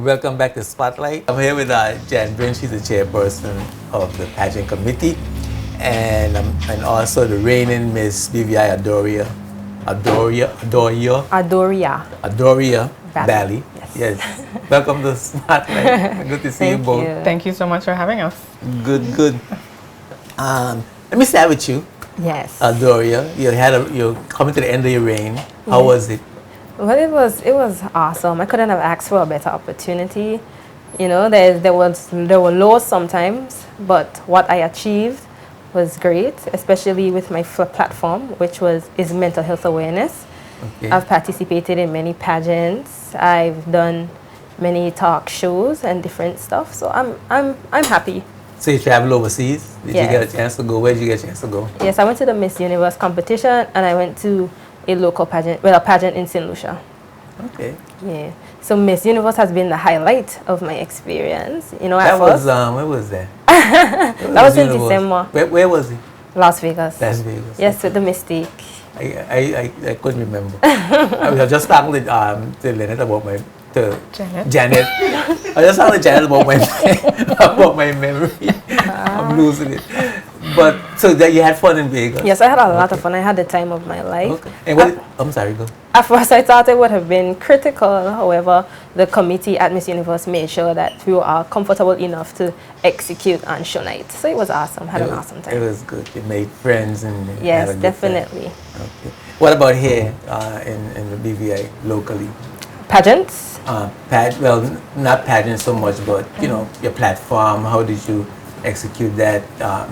welcome back to Spotlight. I'm here with Jan Bryn. She's the chairperson of the pageant committee, and also the reigning Miss BVI Adoria Valley. Yes. Welcome to Spotlight. Good to see you both. Thank you so much for having us. Good. Let me start with you. Yes. Adoria, you're coming to the end of your reign. How was it? Well, it was awesome. I couldn't have asked for a better opportunity. You know, there were lows sometimes, but what I achieved was great, especially with my platform, which is mental health awareness. Okay. I've participated in many pageants. I've done many talk shows and different stuff. So I'm happy. So you traveled overseas? Did Yes. you get a chance to go? Where did you get a chance to go? Yes, I went to the Miss Universe competition, and I went to a local pageant, a pageant in St. Lucia. Okay. Yeah. So Miss Universe has been the highlight of my experience. You know, That was where was that? that was in December. Where was it? Las Vegas. Las Vegas. Yes, with the Mystique. I couldn't remember. I was just talking to Lynette about Janet. I just talking to Janet about my memory. I'm losing it. But so that you had fun in Vegas. Yes, I had a lot of fun. I had the time of my life. Okay. And I'm sorry, go. At first, I thought it would have been critical. However, the committee at Miss Universe made sure that we were all comfortable enough to execute on show night. So it was awesome. Had an awesome time. It was good. You made friends and yes, had a good definitely. time. Okay. What about here in the BVI locally? Pageants? Well, not pageants so much, but you know, your platform. How did you execute that?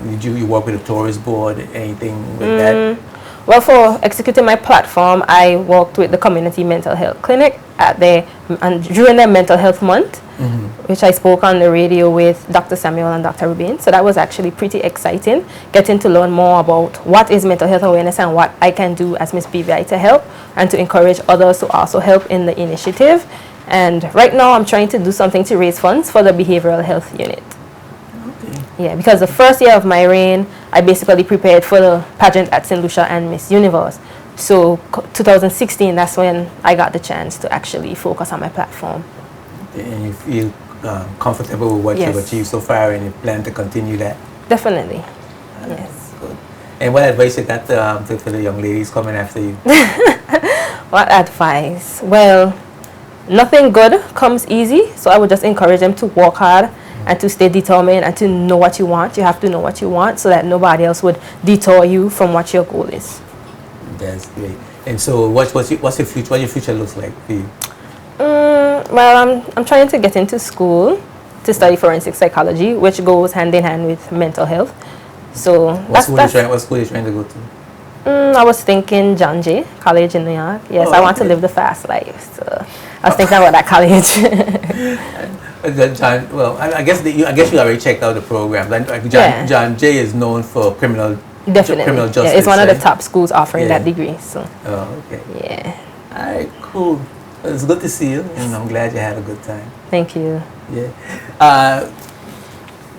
Did you work with a tourist board? Anything with that? Well, for executing my platform, I worked with the community mental health clinic during their mental health month, which I spoke on the radio with Dr. Samuel and Dr. Rubin. So that was actually pretty exciting, getting to learn more about what is mental health awareness and what I can do as Miss BVI to help and to encourage others to also help in the initiative. And right now, I'm trying to do something to raise funds for the behavioral health unit. Yeah, because the first year of my reign, I basically prepared for the pageant at St. Lucia and Miss Universe. So 2016, that's when I got the chance to actually focus on my platform. And you feel comfortable with what you've achieved so far, and you plan to continue that? Definitely, yes. Good. And what advice you got for the young ladies coming after you? What advice? Well, nothing good comes easy, so I would just encourage them to work hard and to stay determined and to know what you want. You have to know what you want so that nobody else would detour you from what your goal is. That's great. And so what's your future? What your future looks like for you? Well, I'm trying to get into school to study forensic psychology, which goes hand in hand with mental health. So what school are you trying to go to? I was thinking John Jay College in New York. Yes, I want to live the fast life. So I was thinking about that college. John, well, I guess you already checked out the program. John Jay is known for criminal justice. Yeah, it's one of the top schools offering that degree. So. Oh, okay. Yeah. All right, cool. It's good to see you, and I'm glad you had a good time. Thank you. Yeah.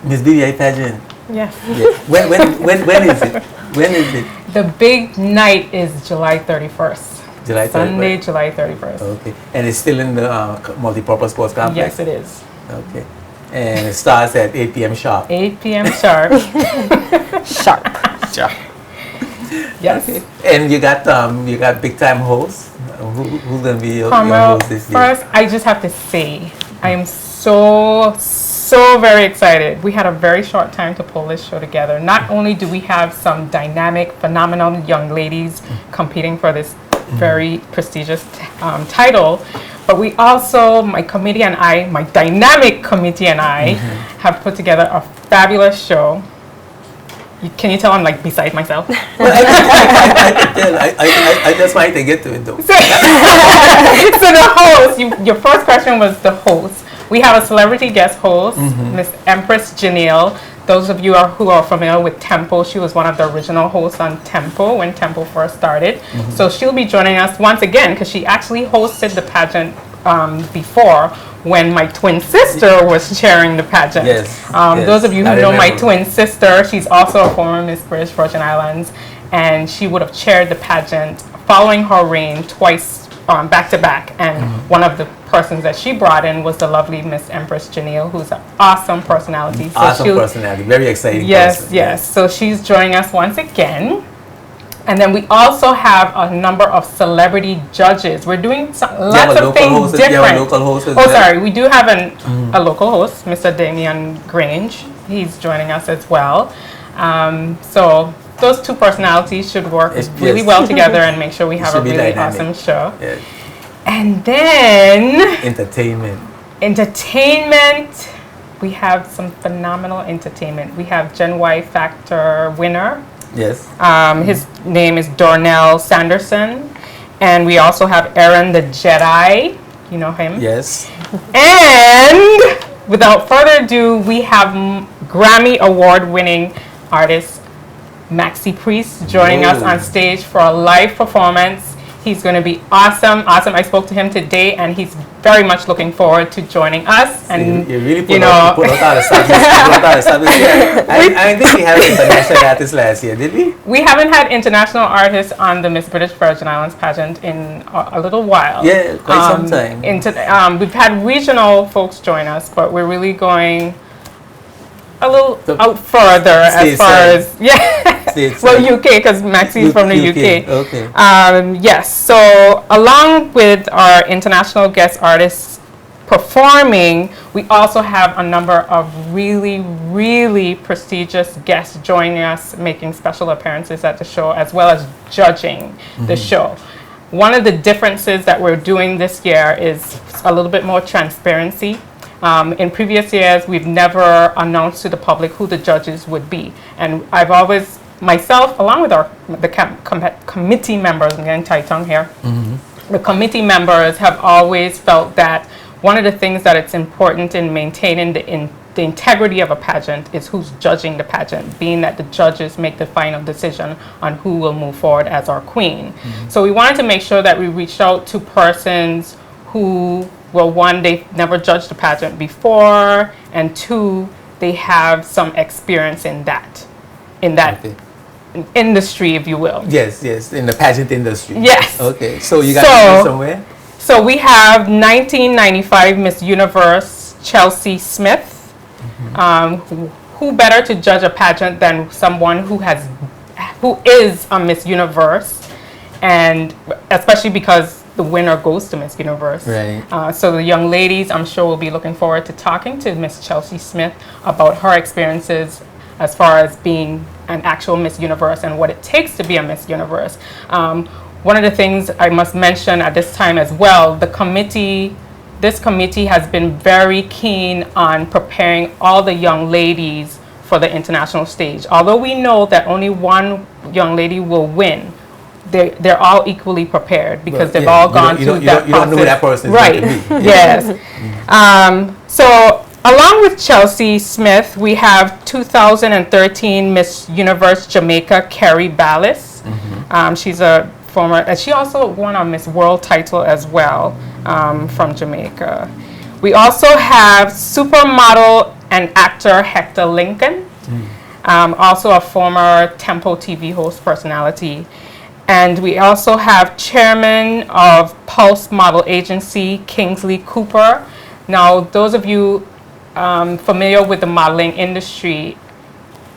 Miss BVI pageant. Yeah. When is it? When is it? The big night is July 31st. Sunday, July 31st. Okay. And it's still in the multipurpose sports complex? Yes, it is. Okay. And it starts at 8 p.m. sharp? 8 p.m. sharp. Sharp. Yes. Okay. And you got big time hosts? Who's going to be your host this year? First, I just have to say, I am so very excited. We had a very short time to pull this show together. Not only do we have some dynamic, phenomenal young ladies competing for this very prestigious title, but we also, my dynamic committee and I have put together a fabulous show. Can you tell I'm like beside myself? I just wanted to get to it though. So the host, your first question was the host. We have a celebrity guest host, Miss Empress Janelle. Those of you who are familiar with Tempo, she was one of the original hosts on Tempo when Tempo first started. So she'll be joining us once again because she actually hosted the pageant before when my twin sister was chairing the pageant. Yes. Those of you who know my twin sister, she's also a former Miss British Virgin Islands, and she would have chaired the pageant following her reign twice back to back. And one of the persons that she brought in was the lovely Miss Empress Janelle, who's an awesome personality. So awesome personality, very exciting. Yes, person. yes. So she's joining us once again. And then we also have a number of celebrity judges. We're doing lots of things different. You have a local host sorry. We do have a local host, Mr. Damian Grange. He's joining us as well. So those two personalities should work really well together and make sure we have a really awesome show. Yes. And then entertainment. We have some phenomenal entertainment. We have Gen Y Factor winner. Yes. His name is Dornell Sanderson. And we also have Aaron the Jedi. You know him? Yes. And without further ado, we have Grammy Award winning artist Maxi Priest joining us on stage for a live performance. He's going to be awesome. I spoke to him today, and he's very much looking forward to joining us. And you really put out a service. I think we had an international artist last year, did we? We haven't had international artists on the Miss British Virgin Islands pageant in a little while. Yeah, quite some time. We've had regional folks join us, but we're really going a little out further as far as UK, because Maxi's from the UK. Okay. Yes. So along with our international guest artists performing, we also have a number of really, really prestigious guests joining us, making special appearances at the show, as well as judging the show. One of the differences that we're doing this year is a little bit more transparency. In previous years, we've never announced to the public who the judges would be. And I've always, myself, along with the committee members, I'm getting tight tongue here, the committee members have always felt that one of the things that it's important in maintaining the integrity of a pageant is who's judging the pageant, being that the judges make the final decision on who will move forward as our queen. So we wanted to make sure that we reached out to persons who, well, one, they've never judged a pageant before, and two, they have some experience in that industry, if you will. Yes, in the pageant industry. Yes. Okay, so you got somewhere? So we have 1995 Miss Universe Chelsea Smith. Who better to judge a pageant than someone who is a Miss Universe, and especially because the winner goes to Miss Universe. Right. So the young ladies, I'm sure, will be looking forward to talking to Miss Chelsea Smith about her experiences as far as being an actual Miss Universe and what it takes to be a Miss Universe. One of the things I must mention at this time as well, this committee has been very keen on preparing all the young ladies for the international stage. Although we know that only one young lady will win, they're all equally prepared because they've all gone through that process. You don't know who that person is going to be. Yes. So along with Chelsea Smith, we have 2013 Miss Universe Jamaica, Carrie Ballas. She's a former, and she also won a Miss World title as well from Jamaica. We also have supermodel and actor Hector Lincoln, also a former Tempo TV host personality. And we also have chairman of Pulse Model Agency, Kingsley Cooper. Now, those of you familiar with the modeling industry,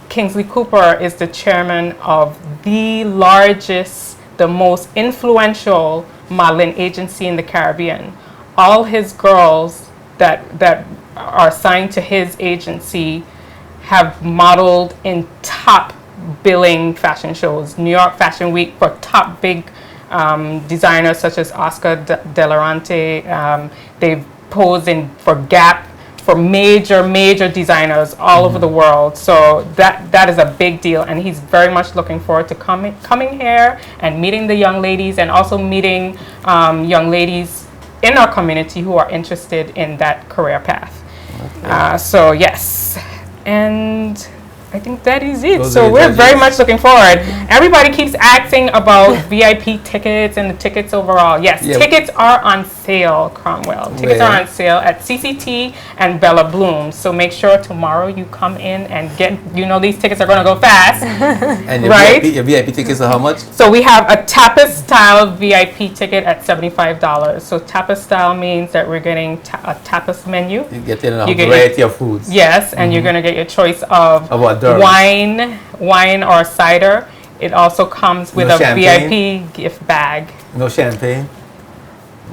Kingsley Cooper is the chairman of the largest, the most influential modeling agency in the Caribbean. All his girls that are assigned to his agency have modeled in top billing fashion shows, New York Fashion Week, for top big designers such as Oscar De La Renta. They've posed for Gap, for major designers all over the world. So that is a big deal, and he's very much looking forward to coming here and meeting the young ladies, and also meeting young ladies in our community who are interested in that career path. Okay. So yes, and I think that is it. Those are So the we're judges. very much looking forward. Everybody keeps asking about VIP tickets and the tickets overall. Yes, Yeah. tickets are on sale, Cromwell. Tickets Where? are on sale at CCT and Bella Bloom. So make sure tomorrow you come in and get, these tickets are going to go fast. And Right. your VIP tickets are how much? So we have a tapas style VIP ticket at $75. So tapas style means that we're getting a tapas menu. You get in a You get variety of foods. Yes, and you're going to get your choice of About dollars. wine or cider. It also comes with No a champagne? VIP gift bag. No champagne.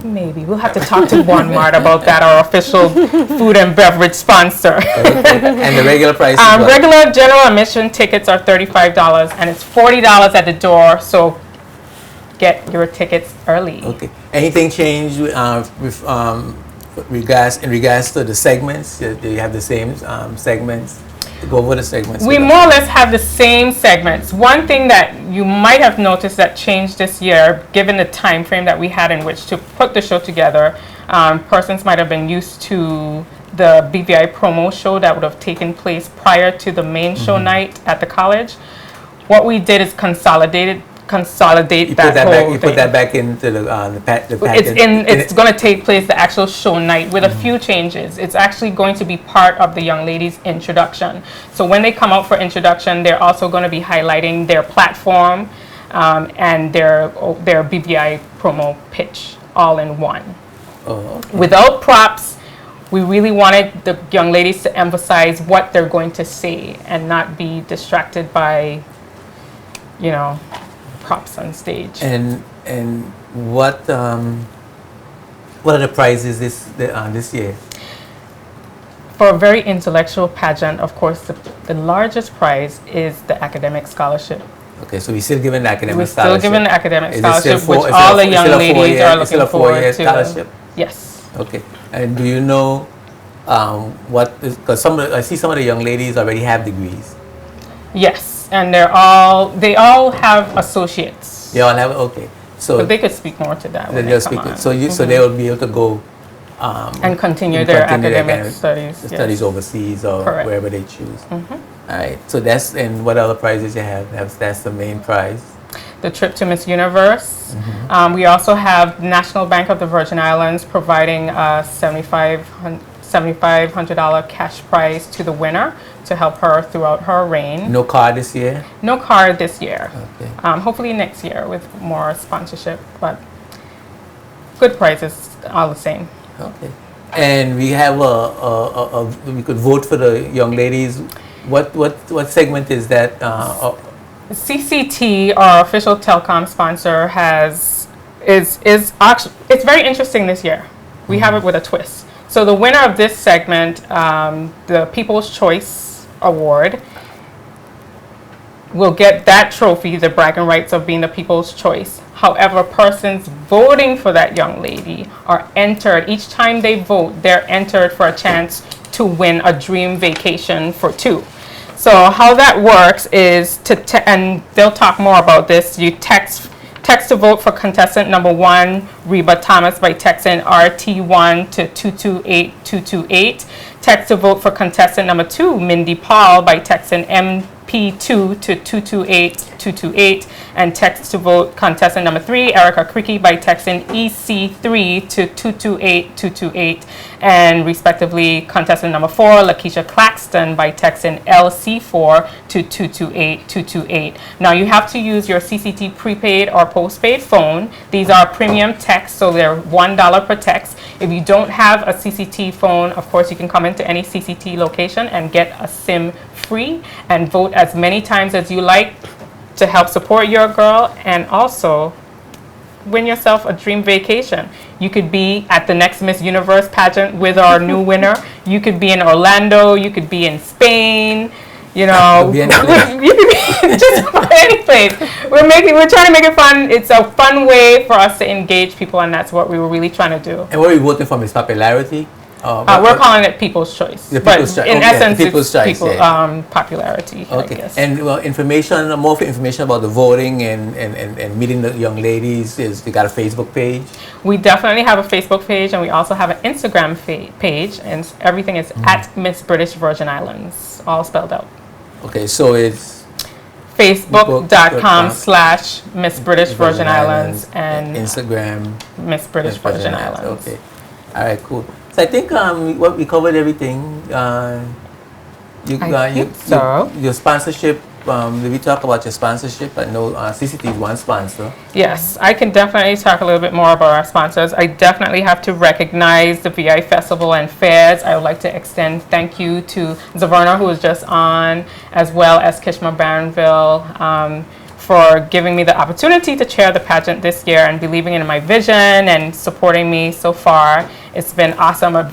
Maybe we'll have to talk to Walmart about that, our official food and beverage sponsor. Okay. And the regular price is what? Regular general admission tickets are $35, and it's $40 at the door. So get your tickets early. Okay. Anything changed with regards to the segments? Do you have the same segments? Go over the segments. We more or less have the same segments. One thing that you might have noticed that changed this year, given the time frame that we had in which to put the show together, persons might have been used to the BVI promo show that would have taken place prior to the main show night at the college. What we did is consolidate You that whole put thing. that back into the package. It's going to take place the actual show night with a few changes. It's actually going to be part of the young ladies' introduction. So when they come out for introduction, they're also going to be highlighting their platform and their BVI promo pitch all in one. Oh, okay. Without props, we really wanted the young ladies to emphasize what they're going to say and not be distracted by, props on stage. And what are the prizes this year? For a very intellectual pageant, of course, the largest prize is the academic scholarship. Okay, so we're still giving the academic We're scholarship. still giving the academic Is it still scholarship, which is it all a- the is young it a ladies four-year- are is it looking a forward four-year to. scholarship? Yes. Okay, and do you know because I see some of the young ladies already have degrees. Yes, and they all have associates. They all have okay. So But they could speak more to that when they'll they come speak. on. So they will be able to go And continue their academic studies. studies overseas or Correct. wherever they choose. All right. So and what other prizes you have? That's the main prize. The trip to Miss Universe. We also have National Bank of the Virgin Islands providing a $7,500 cash prize to the winner to help her throughout her reign. No car this year. No car this year. Okay. Hopefully next year with more sponsorship, but good prizes all the same. Okay. And we have we could vote for the young ladies. What segment is that? CCT, our official telecom sponsor, is actually, it's very interesting this year. We have it with a twist. So the winner of this segment, the People's Choice Award, will get that trophy, the bragging rights of being the People's Choice. However, persons voting for that young lady are entered. Each time they vote, they're entered for a chance to win a dream vacation for two. So how that works is and they'll talk more about this. You text to vote for contestant number 1, Reba Thomas, by texting RT1 to 228228. Text to vote for contestant number 2, Mindy Paul, by texting MP2 to 228228. And text to vote contestant number 3, Erica Cricky, by texting EC3 to 228228. And respectively, contestant number 4, Lakeisha Claxton, by texting LC4 to 228228. Now you have to use your CCT prepaid or postpaid phone. These are premium texts, so they're $1 per text. If you don't have a CCT phone, of course, you can come into any CCT location and get a SIM free and vote as many times as you like to help support your girl and also win yourself a dream vacation. You could be at the next Miss Universe pageant with our new winner. You could be in Orlando. You could be in Spain. You know, Could be any place. you could be just about any place. We're trying to make it fun. It's a fun way for us to engage people, and that's what we were really trying to do. And what are we voting for? Is popularity? We're calling it People's Choice, The but People's Choice. in Okay, essence, People's it's Choice, yeah. Popularity. I Okay. guess. And more information about the voting and meeting the young ladies is you got a Facebook page. We definitely have a Facebook page, and we also have an Instagram page, and everything is at Miss British Virgin Islands, all spelled out. Okay, so it's Facebook.com/Miss British Virgin Islands and Instagram Miss British Virgin Islands. Okay. All right, cool. So I think what we covered everything. Your sponsorship. Did we talk about your sponsorship? I know CCT is one sponsor. Yes, I can definitely talk a little bit more about our sponsors. I definitely have to recognize the VI Festival and Fairs. I would like to extend thank you to Zavarna, who was just on, as well as Kishma Barronville, for giving me the opportunity to chair the pageant this year and believing in my vision and supporting me so far. It's been awesome,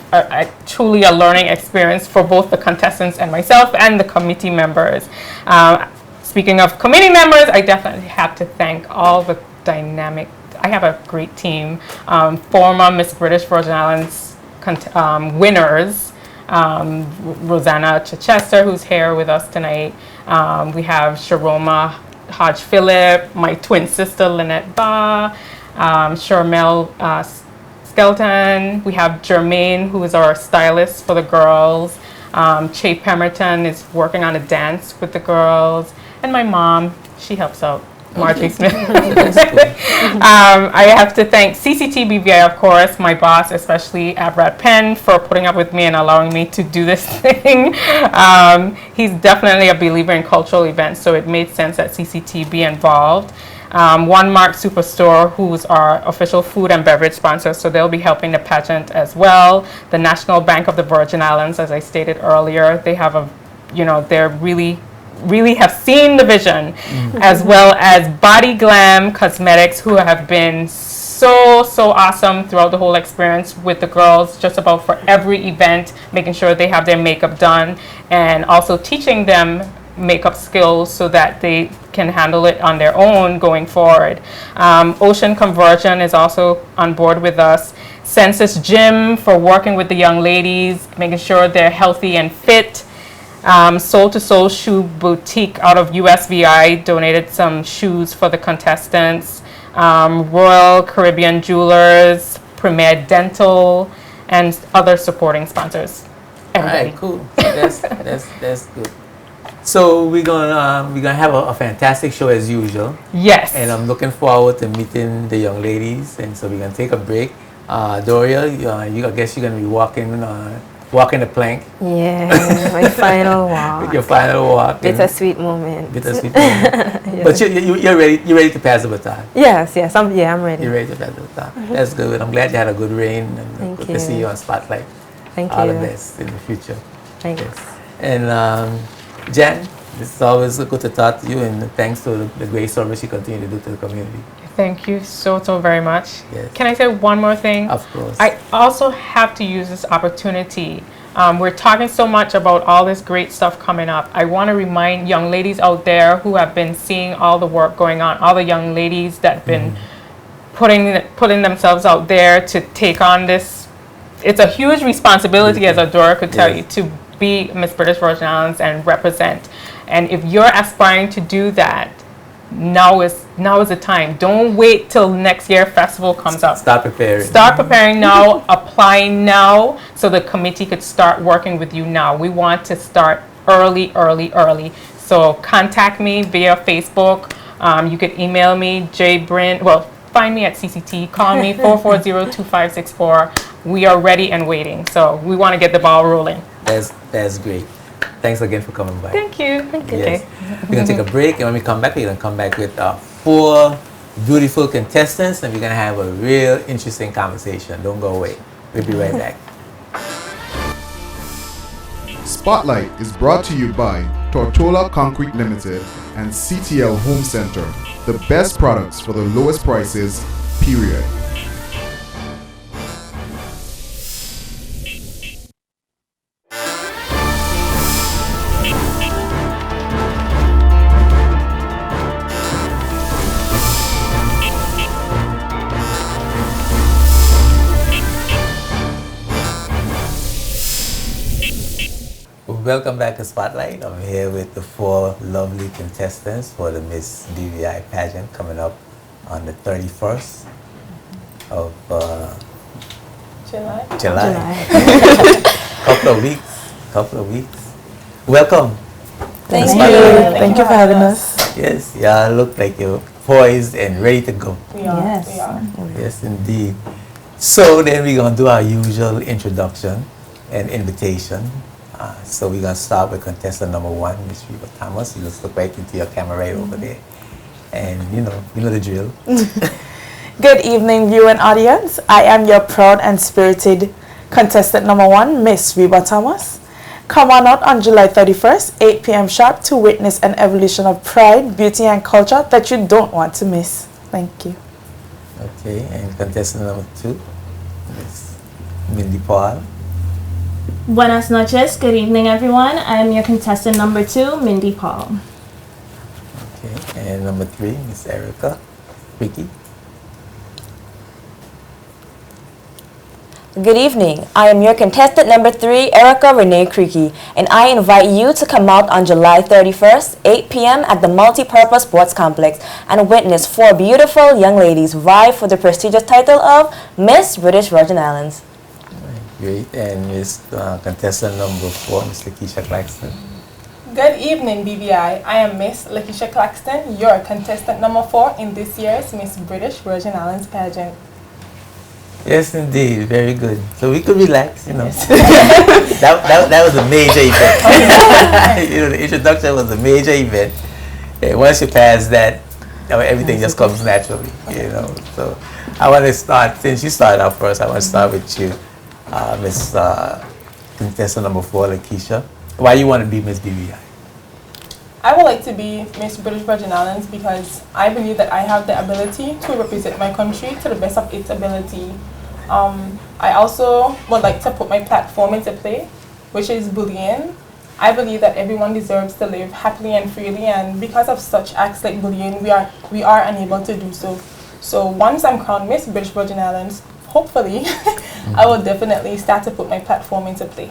truly a learning experience for both the contestants and myself and the committee members. Speaking of committee members, I definitely have to thank all the dynamic, I have a great team, former Miss British Virgin Islands winners, Rosanna Chichester, who's here with us tonight. We have Sharoma Hodge Phillip, my twin sister Lynette Ba, Shermel Skelton. We have Jermaine, who is our stylist for the girls. Che Pemberton is working on a dance with the girls. And my mom, she helps out, Marjorie Smith. I have to thank CCT BVI, of course, my boss, especially Brad Penn, for putting up with me and allowing me to do this thing. He's definitely a believer in cultural events, so it made sense that CCT be involved. One Mark Superstore, who's our official food and beverage sponsor, so they'll be helping the pageant as well. The National Bank of the Virgin Islands, as I stated earlier, they have they're really have seen the vision, as well as Body Glam Cosmetics, who have been so awesome throughout the whole experience with the girls, just about for every event, making sure they have their makeup done, and also teaching them makeup skills so that they can handle it on their own going forward. Ocean Conversion is also on board with us. Census Gym for working with the young ladies, making sure they're healthy and fit. Soul to Soul Shoe Boutique out of USVI donated some shoes for the contestants. Royal Caribbean Jewelers, Premier Dental, and other supporting sponsors. Everybody. All right, cool. That's good. So we're gonna have a fantastic show as usual. Yes. And I'm looking forward to meeting the young ladies. And so we're gonna take a break. Doria, I guess you're gonna be walking the plank. Yeah, my final walk. Your final walk. Bittersweet moment. Bittersweet moment. Yeah. But you're ready. You're ready to pass the baton. Yes. I'm ready. You're ready to pass the baton. That's good. I'm glad you had a good reign, and Thank good you. to see you on Spotlight. Thank All you. the best in the future. Thanks. Yes. And Jan, it's always good to talk to you, and thanks to the great service you continue to do to the community. Thank you so very much. Yes. Can I say one more thing? Of course. I also have to use this opportunity. We're talking so much about all this great stuff coming up. I want to remind young ladies out there who have been seeing all the work going on, all the young ladies that have been putting themselves out there to take on this. It's a huge responsibility, as Adora could tell you, to be Miss British Virgin Islands and represent. And if you're aspiring to do that, now is the time. Don't wait till next year festival comes up. Start preparing. Start preparing now, apply now, so the committee could start working with you now. We want to start early. So contact me via Facebook. You could email me, find me at CCT. Call me 440-2564. We are ready and waiting. So we want to get the ball rolling. That's great. Thanks again for coming by. Thank you. Yes. We're going to take a break, and when we come back, we're going to come back with 4 beautiful contestants, and we're going to have a real interesting conversation. Don't go away. We'll be right back. Spotlight is brought to you by Tortola Concrete Limited and CTL Home Center, the best products for the lowest prices, period. Welcome back to Spotlight. I'm here with the 4 lovely contestants for the Miss BVI pageant coming up on the 31st of July. Couple of weeks. Welcome. Thank Thanks, you. Valerie. Thank you for having us. Yes, y'all look like you're poised and ready to go. We are. Yes. We are. Yes, indeed. So then we're going to do our usual introduction and invitation. So we're going to start with contestant number 1, Miss Reba Thomas. You just look right into your camera right over there. And you know the drill. Good evening, viewing audience. I am your proud and spirited contestant number 1, Miss Reba Thomas. Come on out on July 31st, 8 p.m. sharp to witness an evolution of pride, beauty, and culture that you don't want to miss. Thank you. Okay, and contestant number 2, Miss Mindy Paul. Buenas noches, good evening everyone. I am your contestant number 2, Mindy Paul. Okay, and number 3, Miss Erica Ricky. Good evening. I am your contestant number 3, Erica Renee Creaky, and I invite you to come out on July 31st, 8 p.m. at the Multipurpose Sports Complex and witness 4 beautiful young ladies vie for the prestigious title of Miss British Virgin Islands. Great, and Miss contestant number 4, Miss Lakeisha Claxton. Good evening, BVI. I am Miss Lakeisha Claxton, your contestant number 4 in this year's Miss British Virgin Islands pageant. Yes, indeed, very good. So we could relax, that was a major event. The introduction was a major event. And once you pass that, everything just comes naturally, So I want to start, since you started out first, I want to start with you, Miss contestant number 4, Lakeisha. Why you want to be Miss BVI? I would like to be Miss British Virgin Islands because I believe that I have the ability to represent my country to the best of its ability. I also would like to put my platform into play, which is bullying. I believe that everyone deserves to live happily and freely, and because of such acts like bullying, we are unable to do so. So once I'm crowned Miss British Virgin Islands, hopefully, I will definitely start to put my platform into play.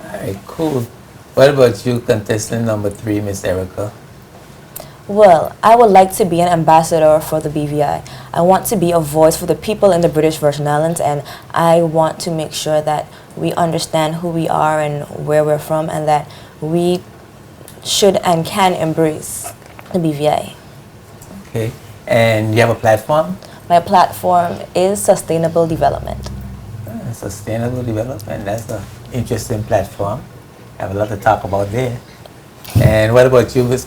All right, cool. What about you, contestant number 3, Miss Erica? Well, I would like to be an ambassador for the BVI. I want to be a voice for the people in the British Virgin Islands, and I want to make sure that we understand who we are and where we're from, and that we should and can embrace the BVI. Okay, and you have a platform? My platform is sustainable development. Sustainable development, that's an interesting platform. Have a lot to talk about there. And what about you, Miss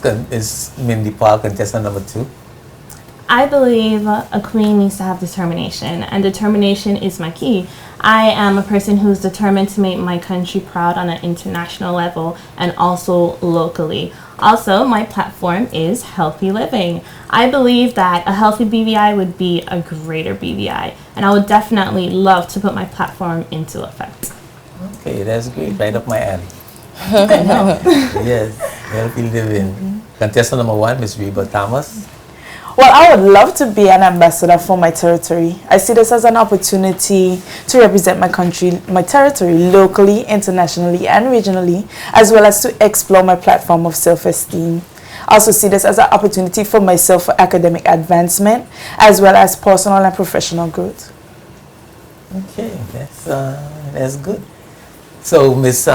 Mindy Paul, contestant number 2? I believe a queen needs to have determination, and determination is my key. I am a person who's determined to make my country proud on an international level and also locally. Also, my platform is healthy living. I believe that a healthy BVI would be a greater BVI, and I would definitely love to put my platform into effect. Okay, that's great. Right up my alley. Yes, healthy living. Contestant number 1, Miss Reba Thomas. Well, I would love to be an ambassador for my territory. I see this as an opportunity to represent my country, my territory, locally, internationally, and regionally, as well as to explore my platform of self-esteem. I also see this as an opportunity for myself for academic advancement, as well as personal and professional growth. Okay, that's good. So, Miss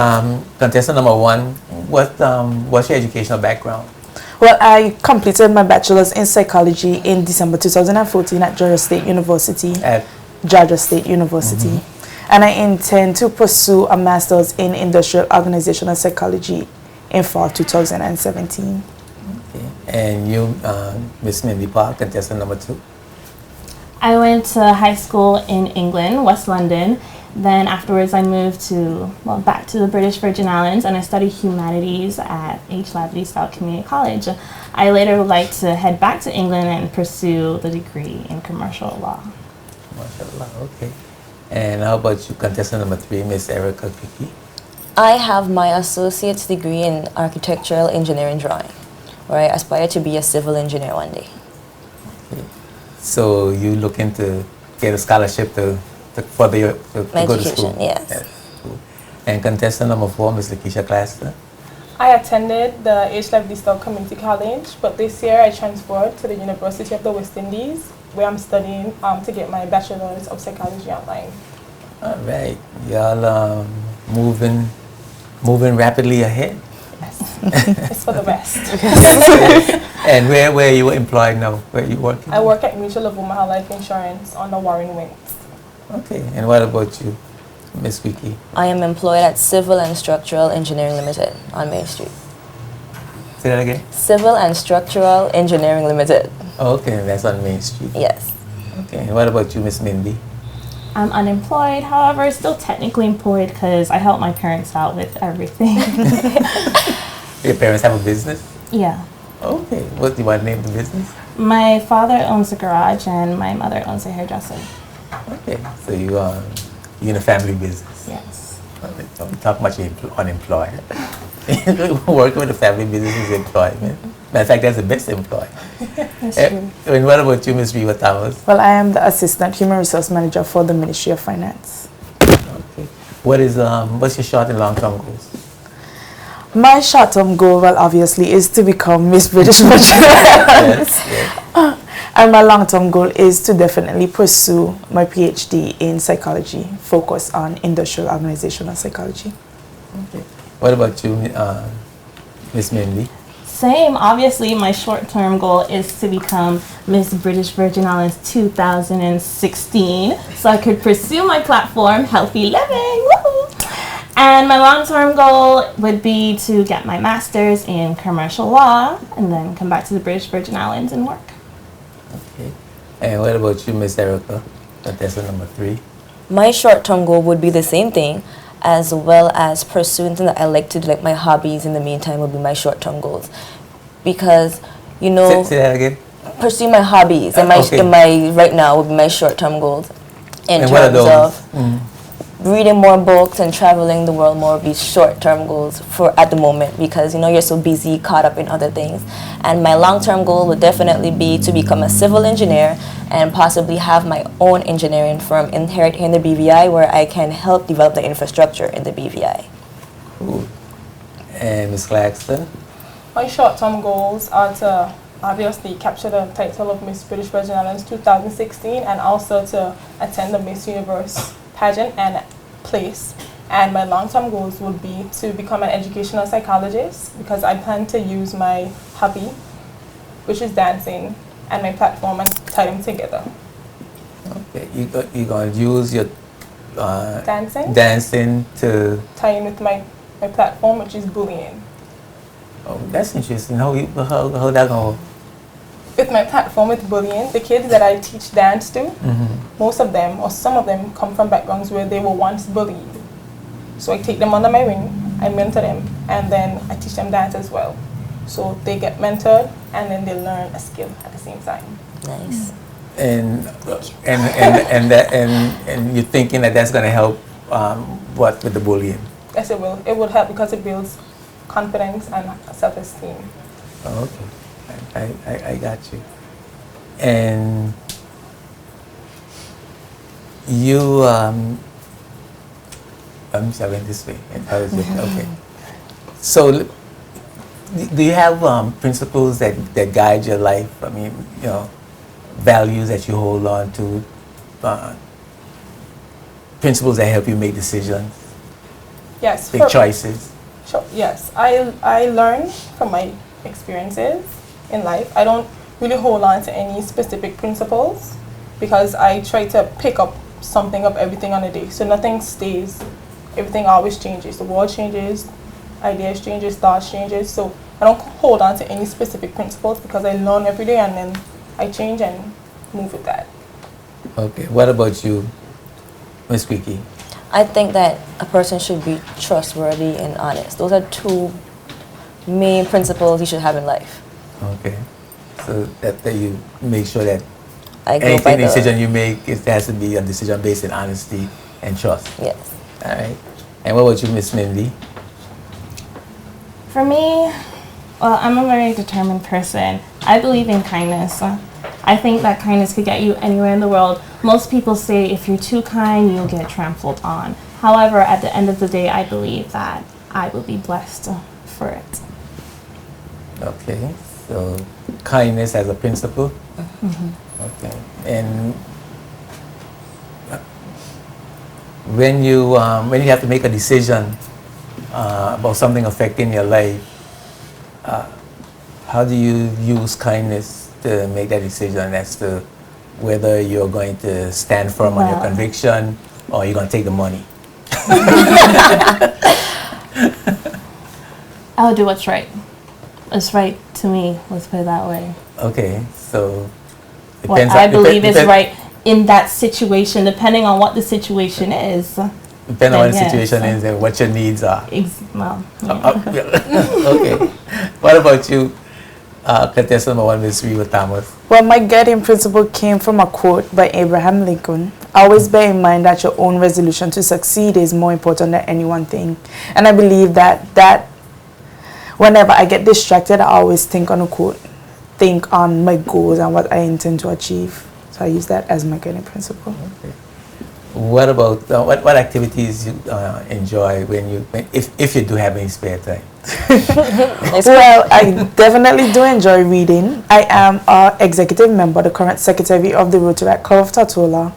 contestant number 1, what's your educational background? Well, I completed my bachelor's in psychology in December 2014 at Georgia State University. At Georgia State University. And I intend to pursue a master's in industrial organizational psychology in fall 2017. Okay. And you, Miss Mindy Paul, contestant number 2? I went to high school in England, West London. Then afterwards I moved back to the British Virgin Islands, and I studied humanities at H. Lavely Stout Community College. I later would like to head back to England and pursue the degree in commercial law. MashaAllah, okay. And how about you, contestant number 3, Miss Erica Kiki? I have my associate's degree in architectural engineering drawing, where I aspire to be a civil engineer one day. Okay. So you looking to get a scholarship to go to school? Yes. Cool. And contestant number 4, Miss Lakeisha Claxton? I attended the H. Lavely Stout Community College, but this year I transferred to the University of the West Indies, where I'm studying to get my bachelor's of psychology online. All right, y'all moving rapidly ahead. Yes. It's for the best. And where you employed now? Where you working? I work at Mutual of Omaha Life Insurance on the Warren Wings. Okay. And what about you, Miss Vicky? I am employed at Civil and Structural Engineering Limited on Main Street. Say that again. Civil and Structural Engineering Limited. Okay, that's on Main Street. Yes. Okay. And what about you, Miss Mindy? I'm unemployed, however, still technically employed because I help my parents out with everything. Your parents have a business? Yeah. Okay. What do you want to name the business? My father owns a garage and my mother owns a hairdresser. Okay. So you in a family business. Yes. Don't talk much unemployed. Working with a family business is employment. Matter of fact, that's the best employee. That's true. And what about you, Ms. Reva Thomas? Well, I am the Assistant Human Resource Manager for the Ministry of Finance. Okay. What's your short and long-term goals? My short-term goal, well, obviously, is to become Miss British Virgin Islands. Yes. And my long-term goal is to definitely pursue my PhD in psychology, focus on industrial organizational psychology. Okay. What about you, Miss Mindy? Same. Obviously, my short-term goal is to become Miss British Virgin Islands 2016, so I could pursue my platform, Healthy Living. Woohoo! And my long-term goal would be to get my master's in commercial law and then come back to the British Virgin Islands and work. Okay. And what about you, Miss Erica? Contestant number 3. My short-term goal would be the same thing, as well as pursuing things that I like to do, like my hobbies in the meantime would be my short-term goals. Because, you know, Say that again. pursue my hobbies and Okay. right now would be my short-term goals. In And what are terms those? of reading more books and traveling the world more would be short-term goals for at the moment, because you know you're so busy, caught up in other things. And my long-term goal would definitely be to become a civil engineer and possibly have my own engineering firm inherent in the BVI, where I can help develop the infrastructure in the BVI. Cool. And Miss Claxton? My short-term goals are to obviously capture the title of Miss British Virgin Islands 2016 and also to attend the Miss Universe pageant and place. And my long-term goals would be to become an educational psychologist, because I plan to use my hobby, which is dancing, and my platform and tie them together. Okay. You're going to use your Dancing to... tie in with my platform, which is bullying. Oh, that's interesting. How that going? With my platform with bullying, the kids that I teach dance to, most of them or some of them come from backgrounds where they were once bullied. So I take them under my wing, I mentor them, and then I teach them dance as well. So they get mentored and then they learn a skill at the same time. Nice. And you're thinking that that's going to help with the bullying? Yes, it will. It would help because it builds confidence and self-esteem. Oh, okay. I got you. And you, I'm just going this way. Okay. So, do you have principles that guide your life? I mean, you know, values that you hold on to, principles that help you make decisions, Yes. make choices? Sure. Yes. I learn from my experiences in life. I don't really hold on to any specific principles because I try to pick up something of everything on a day. So nothing stays. Everything always changes. The world changes, ideas changes, thoughts changes. So I don't hold on to any specific principles because I learn every day and then I change and move with that. Okay. What about you, Ms. Quickie? I think that a person should be trustworthy and honest. Those are two main principles you should have in life. Okay. So that you make sure that I go by any decision you make, it has to be a decision based in honesty and trust. Yes. All right. And what about you, Miss Mindy? For me, well, I'm a very determined person. I believe in kindness. I think that kindness could get you anywhere in the world. Most people say if you're too kind, you'll get trampled on. However, at the end of the day, I believe that I will be blessed for it. Okay. So kindness as a principle. Mm-hmm. Okay. And when you have to make a decision about something affecting your life, how do you use kindness to make that decision as to whether you're going to stand firm on your conviction or you're going to take the money? I'll do what's right. It's right to me, let's put it that way. Okay, so What I believe is right in that situation, depending on what the situation is. Depending on what the situation is and what your needs are. Okay. What about you, contestant number 1, Ms. Reba Thomas? Well, my guiding principle came from a quote by Abraham Lincoln. Always bear in mind that your own resolution to succeed is more important than any one thing. And I believe that whenever I get distracted, I always think on a quote, think on my goals and what I intend to achieve. So I use that as my guiding principle. Okay. What about what activities you enjoy if you do have any spare time? Well, I definitely do enjoy reading. I am an executive member, the current secretary of the Rotary Club of Tortola,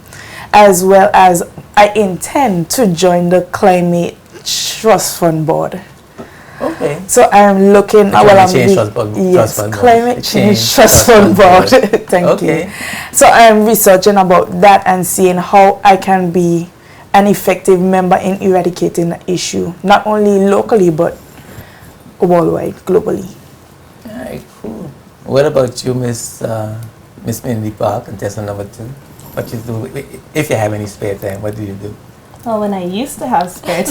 as well as I intend to join the Climate Trust Fund Board. Okay. So I'm looking. Climate Change Trust Fund Board. Thank you. So I'm researching about that and seeing how I can be an effective member in eradicating the issue, not only locally but worldwide, globally. All right, cool. What about you, Miss Mindy Park, contestant number 2? What you do if you have any spare time? What do you do? Well, when I used to have spare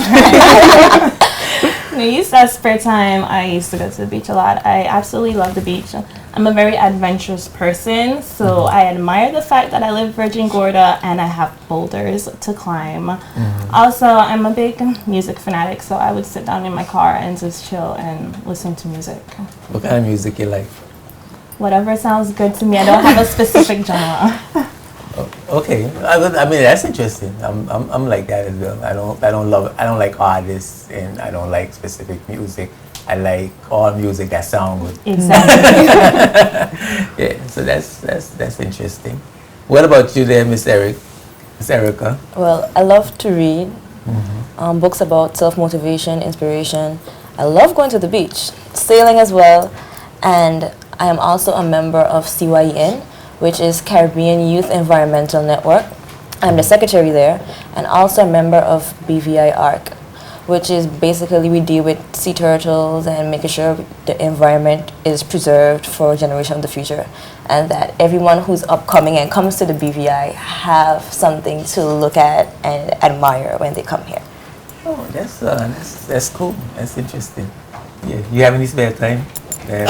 time, I used to go to the beach a lot. I absolutely love the beach. I'm a very adventurous person, so I admire the fact that I live Virgin Gorda and I have boulders to climb. Also, I'm a big music fanatic, so I would sit down in my car and just chill and listen to music. What kind of music you like? Whatever sounds good to me. I don't have a specific genre. Okay, I mean that's interesting. I'm like that as well. I don't like artists and I don't like specific music. I like all music that sounds good. Exactly. Yeah, so that's interesting. What about you there, Miss Erica? Well, I love to read books about self-motivation, inspiration. I love going to the beach, sailing as well, and I am also a member of CYEN, which is Caribbean Youth Environmental Network. I'm the secretary there, and also a member of BVI ARC, which is basically we deal with sea turtles and making sure the environment is preserved for a generation of the future, and that everyone who's upcoming and comes to the BVI have something to look at and admire when they come here. Oh, that's cool. That's interesting. Yeah, you have any spare time? I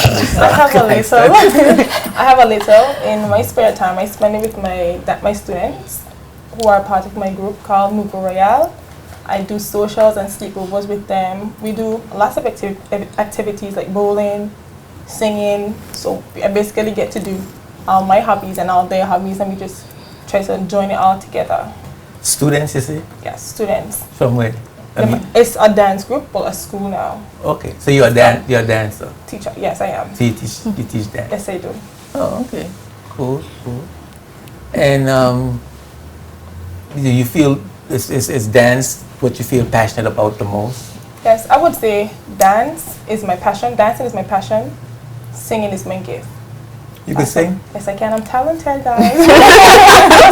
have a little. I have a little. In my spare time, I spend it with my students who are part of my group called Nouveau Royal. I do socials and sleepovers with them. We do lots of activities like bowling, singing. So I basically get to do all my hobbies and all their hobbies, and we just try to join it all together. Students, you say? Yes, students. From where? It's a dance group, but a school now. Okay, so you're a dancer. Teacher, yes, I am. So you teach dance. Yes, I do. Oh, okay, cool. And do you feel is dance what you feel passionate about the most? Yes, I would say dance is my passion. Dancing is my passion. Singing is my gift. You can sing? Yes, I can. I'm talented, guys.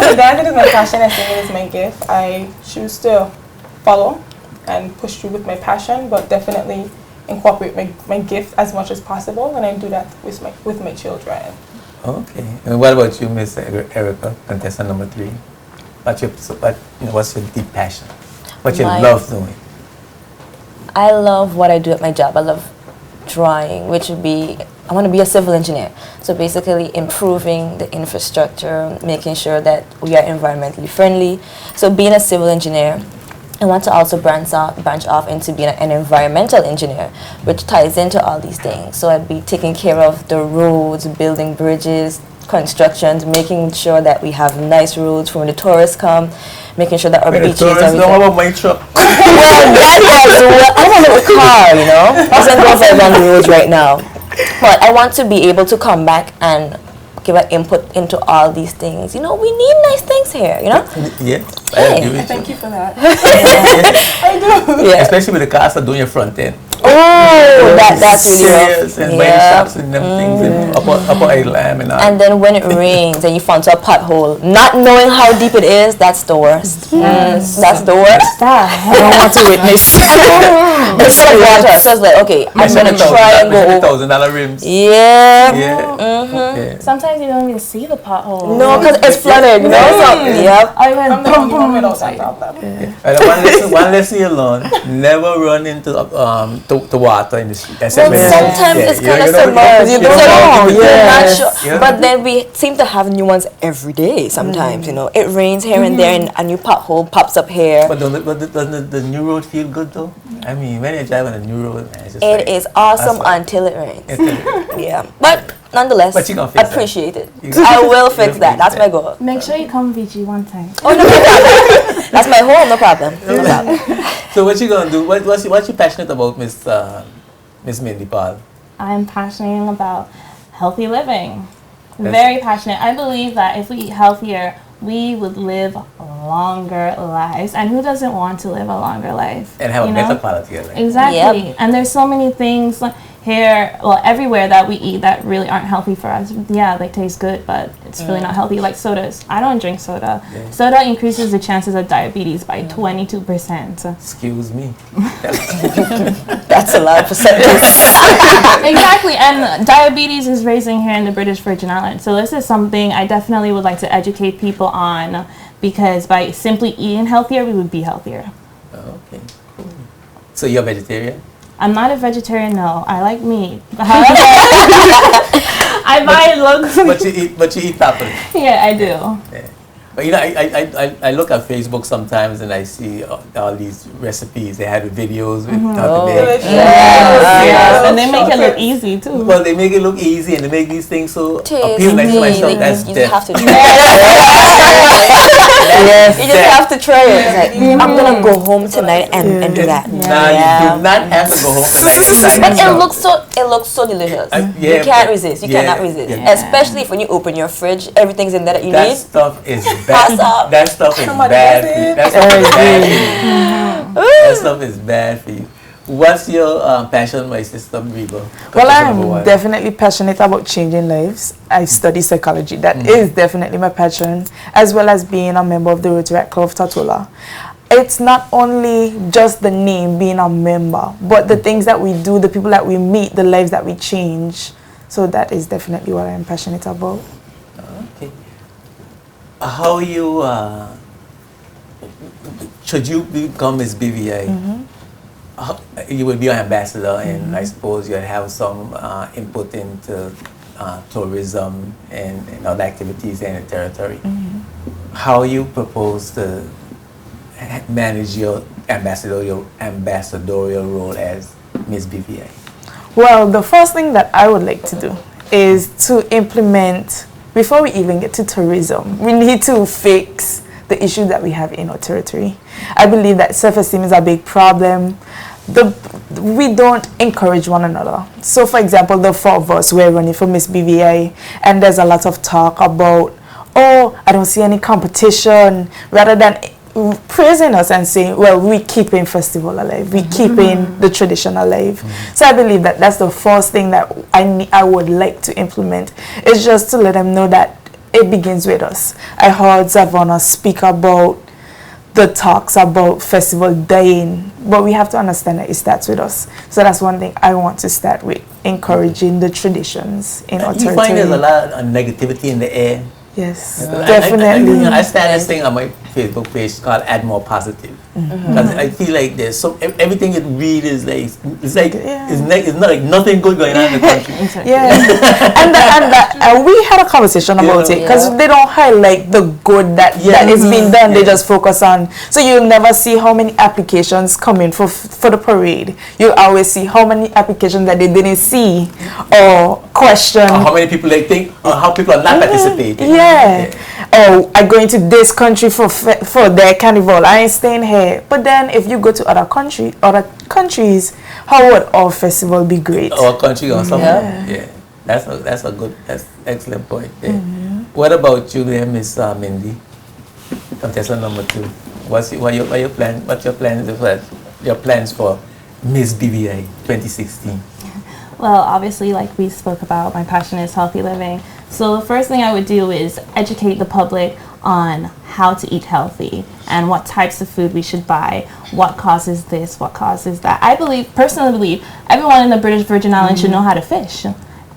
So dancing is my passion and singing is my gift. I choose to follow and push through with my passion, but definitely incorporate my gift as much as possible, and I do that with my children. Okay. And what about you, Miss Erica, contestant number 3? What's your deep passion? What you love doing? I love what I do at my job. I love drawing, which would be, I want to be a civil engineer. So basically improving the infrastructure, making sure that we are environmentally friendly. So being a civil engineer, I want to also branch off into being an environmental engineer, which ties into all these things. So I'd be taking care of the roads, building bridges, constructions, making sure that we have nice roads for when the tourists come, making sure that our beaches, everything. Don't about my truck. Well, that as well. I don't have a car, you know. I wasn't going for on the roads right now. But I want to be able to come back and give an input into all these things. You know, we need nice things here, you know? Yeah. I agree with you. Thank you for that. I do. Yeah. Especially with the cars that doing your front end. Oh, that's really rough. Serious and buying shops and them things and upper island and all. And then when it rains and you fall into a pothole, not knowing how deep it is, that's the worst. That's the worst. I don't want to witness. It's full of water. So it's like, okay, I'm gonna try and go over. $1,000 rims. Yeah. Yeah. Sometimes you don't even see the pothole. No, because it's flooded, you know? So, yep. I went I'm the only one without that problem. And one lesson you learn: never run into to water in the street. Well, sometimes it's kind of submerged. You don't know. You're not sure. But then we seem to have new ones every day sometimes, you know. It rains here and there and a new pothole pops up here. But doesn't the new road feel good though? I mean, when you drive on a new road, man, it's just It is awesome until it rains. Yeah. But nonetheless, But you gonna fix appreciate it. You gonna- I will you fix gonna that. fix That's that. my goal. Make sure you come VG one time. Oh, no problem. That's my home, no problem. No problem. So what you gonna do? What you passionate about, Miss Mindy Paul? I'm passionate about healthy living. Very passionate. I believe that if we eat healthier, we would live longer lives. And who doesn't want to live a longer life? And have you a know? better quality of life. Exactly. Yep. And there's so many things like here, well, everywhere that we eat that really aren't healthy for us. Yeah, they taste good, but it's really not healthy. Like sodas. I don't drink soda. Yeah. Soda increases the chances of diabetes by 22%. Excuse me. That's a lot of percentage. Exactly, and diabetes is raising here in the British Virgin Islands. So this is something I definitely would like to educate people on, because by simply eating healthier, we would be healthier. Okay. Cool. So you're vegetarian? I'm not a vegetarian, no. I like meat. However, I buy local. But you eat properly. Yeah, I do. Yeah. But you know, I look at Facebook sometimes and I see all these recipes. They have the videos with how to make. Yes. And they make it look easy too. Well, they make it look easy and they make these things so Tasty. appealing to myself. That's You death. just have to try it. You just have to try it. It's like, I'm gonna go home tonight and do that. Nah, you do not have to go home tonight. But it looks so delicious. Yeah, You can't resist. You cannot resist. yeah. Especially if when you open your fridge, everything's in there that you That need. stuff is bad. Awesome. That stuff is Somebody bad does for you. it. That stuff is bad for you. That stuff is bad for you. What's your passion, my sister Reba? Well, I'm definitely passionate about changing lives. I study psychology. That is definitely my passion, as well as being a member of the Rotary Club of Tortola. It's not only just the name, being a member, but the things that we do, the people that we meet, the lives that we change. So that is definitely what I'm passionate about. Okay. How you should you become Miss BVI? You will be an ambassador, and I suppose you'll have some input into tourism and other activities in the territory. How you propose to manage your ambassadorial role as Miss BVI? Well, the first thing that I would like to do is to implement, before we even get to tourism, we need to fix the issues that we have in our territory. I believe that self-esteem is a big problem. We don't encourage one another. So, for example, the four of us, we're running for Miss BVI, and there's a lot of talk about, oh, I don't see any competition, rather than praising us and saying, well, we keeping festival alive, we keeping the tradition alive. So I believe that that's the first thing that I would like to implement, is just to let them know that it begins with us. I heard Savannah speak about the talks about festival dying, but we have to understand that it starts with us. So that's one thing I want to start with, encouraging the traditions in our territory. You find there's a lot of negativity in the air? Yes, definitely. I started this thing on my Facebook page called Add More Positive. Because I feel like there's everything you read is like, it's not like nothing good going on in the country. Yeah, and we had a conversation about it, because they don't highlight the good that is being done. They just focus on. So you'll never see how many applications come in for the parade. You always see how many applications that they didn't see or question. Or how many people they think, or how people are not participating. Oh, I'm going to this country for their carnival. I ain't staying here. But then, if you go to other countries, how would our festival be great? Our country or something. That's excellent point. What about you, there, Miss Mindy? contestant number 2. What's your plan? What's your plans? Your plans for Miss BVI 2016? Well, obviously, like we spoke about, my passion is healthy living. So the first thing I would do is educate the public on how to eat healthy and what types of food we should buy, what causes this, what causes that. I personally believe, everyone in the British Virgin Islands should know how to fish.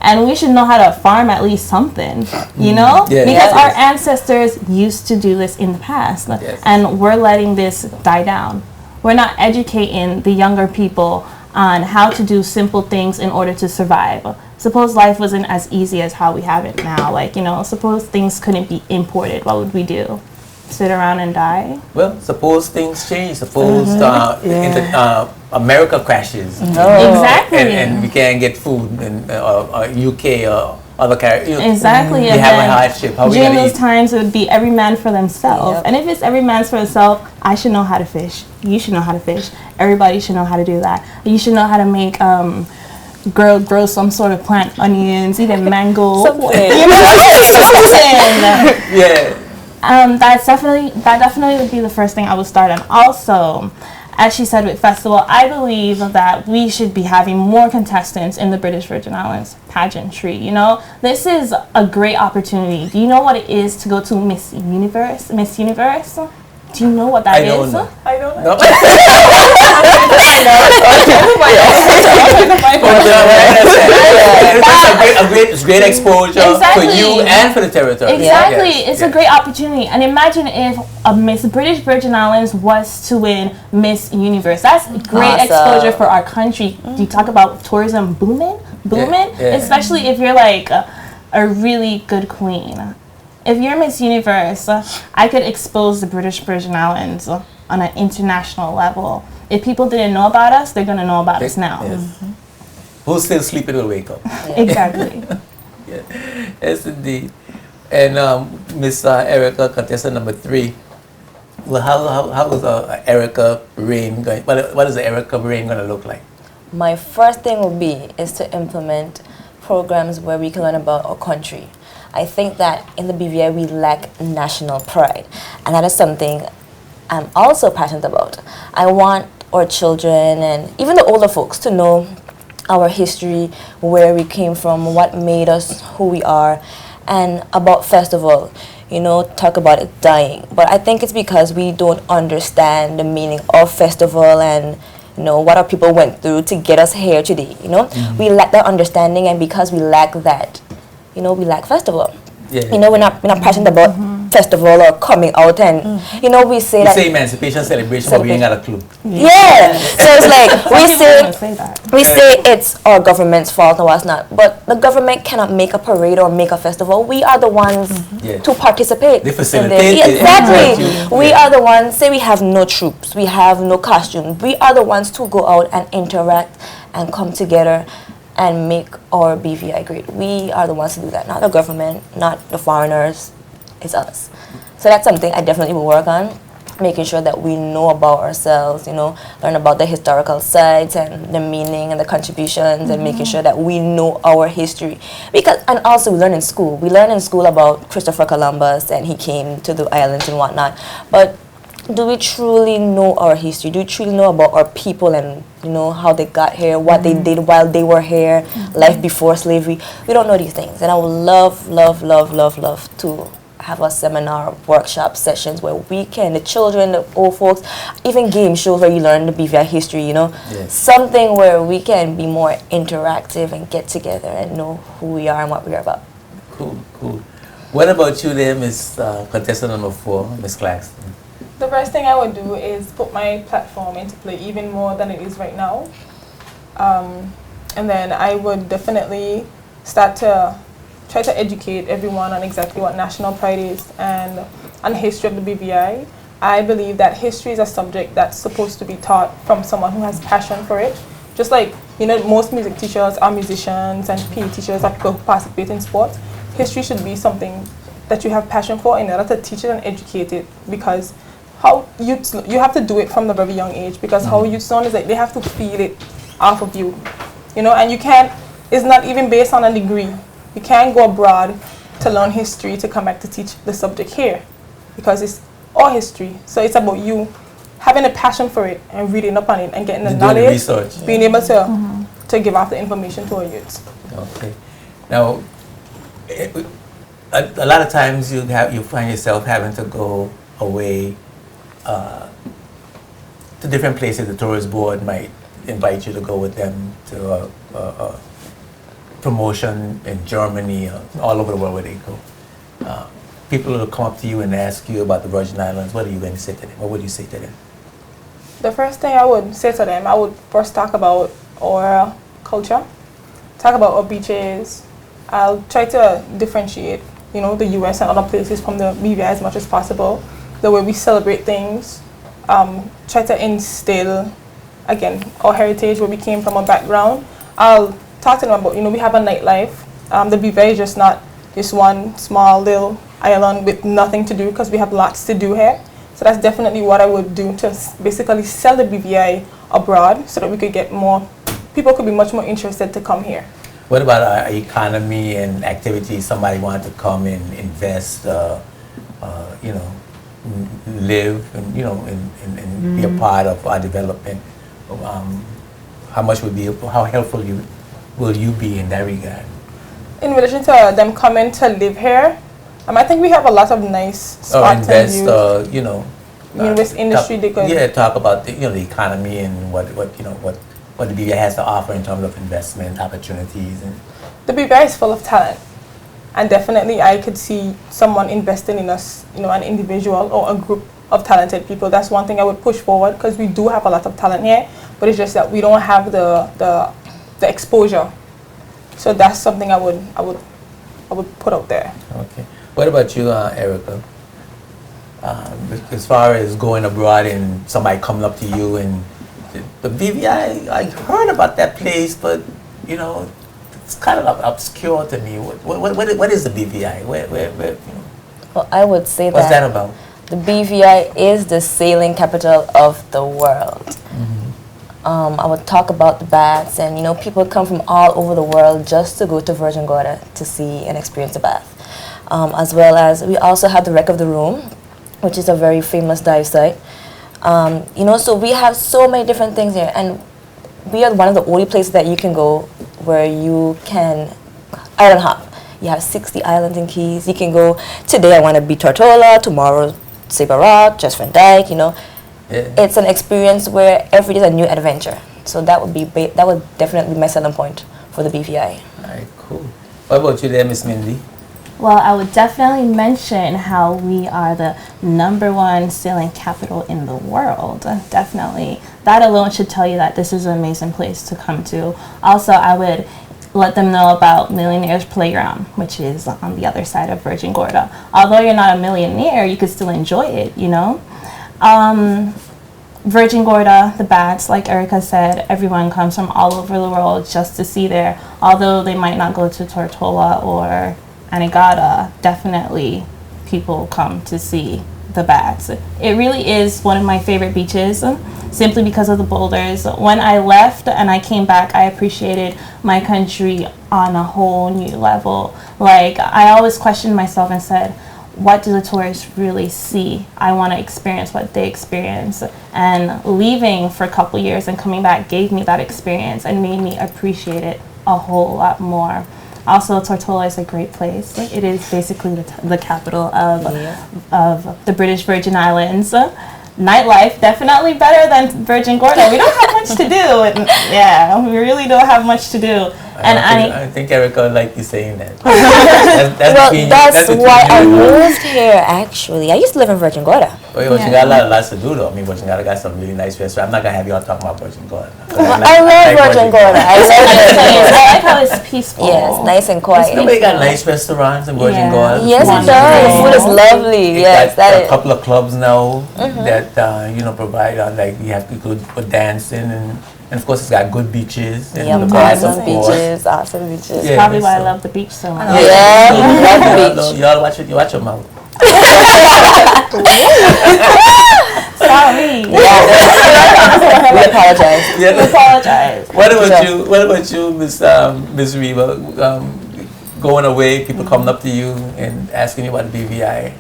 And we should know how to farm at least something, you know? Yeah, because our ancestors used to do this in the past. Yes. And we're letting this die down. We're not educating the younger people on how to do simple things in order to survive. Suppose life wasn't as easy as how we have it now. Like, you know, suppose things couldn't be imported. What would we do? Sit around and die? Well, suppose things change. Suppose America crashes. Exactly. And we can't get food in UK or other countries. Exactly. We and have a then hardship. How we during gonna those eat? times, it would be every man for themselves. And if it's every man's for themselves, I should know how to fish. You should know how to fish. Everybody should know how to do that. You should know how to make grow some sort of plant, onions, even mango. Something. You know, something. Yeah. That definitely would be the first thing I would start on. Also, as she said with festival, I believe that we should be having more contestants in the British Virgin Islands pageantry. You know, this is a great opportunity. Do you know what it is to go to Miss Universe? Miss Universe? Do you know what that is? I don't know. I don't No. It's great exposure for you and for the territory. Exactly. Yes. It's a great opportunity. And imagine if a Miss British Virgin Islands was to win Miss Universe. That's great exposure for our country. You talk about tourism booming, especially if you're like a really good queen. If you're Miss Universe, I could expose the British Virgin Islands on an international level. If people didn't know about us, they're going to know about us now. Yes. Who's still sleeping will wake up. Exactly. Yes, indeed. And Miss Erica, contestant number 3. Well, how is Erica reign going? What is the Erica reign going to look like? My first thing will be is to implement programs where we can learn about our country. I think that in the BVI we lack national pride, and that is something I'm also passionate about. I want our children and even the older folks to know our history, where we came from, what made us who we are, and about festival. You know, talk about it dying. But I think it's because we don't understand the meaning of festival and, you know, what our people went through to get us here today. You know, we lack that understanding, and because we lack that, you know, we lack festival. Yeah. You know, we're not passionate about festival or coming out, and you know, we say We that say emancipation celebration, but we ain't got a clue. yeah. So it's like we say it's our government's fault. No, it's not. But the government cannot make a parade or make a festival. We are the ones to participate. They in facilitate this. it. Exactly. We are the ones. Say we have no troops, we have no costume. We are the ones to go out and interact and come together and make our BVI great. We are the ones to do that, not the government, not the foreigners. It's us. So that's something I definitely will work on, making sure that we know about ourselves, you know, learn about the historical sites and the meaning and the contributions, and making sure that we know our history. And also we learn in school. We learn in school about Christopher Columbus, and he came to the islands and whatnot. But do we truly know our history? Do we truly know about our people and, you know, how they got here, what they did while they were here, life before slavery? We don't know these things. And I would love, love, love, love, love to have a seminar, workshop sessions where we can, the children, the old folks, even game shows where you learn the BVI history, you know. Yes. Something where we can be more interactive and get together and know who we are and what we are about. Cool, cool. What about you there, Miss contestant number 4, Miss Claxton? The first thing I would do is put my platform into play even more than it is right now. And then I would definitely start to try to educate everyone on exactly what national pride is and the history of the BVI. I believe that history is a subject that's supposed to be taught from someone who has passion for it. Just like, you know, most music teachers are musicians and PE teachers are people who participate in sports. History should be something that you have passion for in order to teach it and educate it, because you have to do it from the very young age, because how youth learn is like they have to feel it off of you, you know, and you can't, it's not even based on a degree. You can't go abroad to learn history to come back to teach the subject here, because our history. So it's about you having a passion for it and reading up on it and getting the Doing knowledge, research. being able to give out the information to our youths. Okay. Now, a lot of times you find yourself having to go away to different places. The tourist board might invite you to go with them to a promotion in Germany, all over the world where they go. People will come up to you and ask you about the Virgin Islands. What are you going to say to them? What would you say to them? The first thing I would say to them, I would first talk about our culture, talk about our beaches. I'll try to differentiate, the US and other places from the BVI as much as possible. The way we celebrate things, try to instill, again, our heritage, where we came from, our background. I'll talk to them about, we have a nightlife. The BVI is just not this one small little island with nothing to do, because we have lots to do here. So that's definitely what I would do, to basically sell the BVI abroad so that we could get more, people could be much more interested to come here. What about our economy and activities? Somebody wanted to come and invest, live and, and be a part of our development. How helpful will you be in that regard? In relation to them coming to live here, I think we have a lot of nice spots and views. This industry, they could talk about the economy and what the BVI has to offer in terms of investment opportunities. And the BVI is full of talent, and definitely I could see someone investing in us, an individual or a group of talented people. That's one thing I would push forward, because we do have a lot of talent here, but it's just that we don't have the exposure. So that's something I would put out there. Okay. What about you, Erica? As far as going abroad and somebody coming up to you and the BVI, I heard about that place, but it's kind of obscure to me. What is the BVI? Well, I would say what's that about? The BVI is the sailing capital of the world. I would talk about the baths, and people come from all over the world just to go to Virgin Gorda to see and experience the bath. As well as we also have the Wreck of the Room, which is a very famous dive site. So we have so many different things here, and we are one of the only places that you can go where you can island hop. You have 60 islands and keys. You can go, today I want to be Tortola, tomorrow Sabre Rock, Just Van Dyke, It's an experience where every day is a new adventure. So that would definitely be my selling point for the BVI. All right, cool. What about you there, Miss Mindy? Well, I would definitely mention how we are the #1 sailing capital in the world. Definitely. That alone should tell you that this is an amazing place to come to. Also, I would let them know about Millionaire's Playground, which is on the other side of Virgin Gorda. Although you're not a millionaire, you could still enjoy it, Virgin Gorda, the baths, like Erica said, everyone comes from all over the world just to see there. Although they might not go to Tortola or Anegada, definitely people come to see the baths. It really is one of my favorite beaches, simply because of the boulders. When I left and I came back, I appreciated my country on a whole new level. Like, I always questioned myself and said, what do the tourists really see? I want to experience what they experience. And leaving for a couple years and coming back gave me that experience and made me appreciate it a whole lot more. Also, Tortola is a great place. It is basically the capital of the British Virgin Islands. Nightlife, definitely better than Virgin Gorda. We don't have much to do. We really don't have much to do. I think Erica like you saying that. that's why I moved here, actually. I used to live in Virgin Gorda. Virgin got lots to do, though. Virgin Gorda got some really nice restaurants. I'm not going to have you all talking about Virgin Gorda. I love Virgin Gorda. I like how it's peaceful. Yes, nice and quiet. Nobody got nice restaurants in Virgin Gorda. Yes, it does. The food is lovely. Yes, that is. A couple of clubs now that provide you have to go for dancing and of course it's got good beaches. And awesome beaches. Yeah, probably why I love the beach so much. Yeah, love the beach. Y'all watch your mouth. Sorry. We apologize. We apologize. What about you, Miss Reba? Going away, people coming up to you and asking you about the BVI.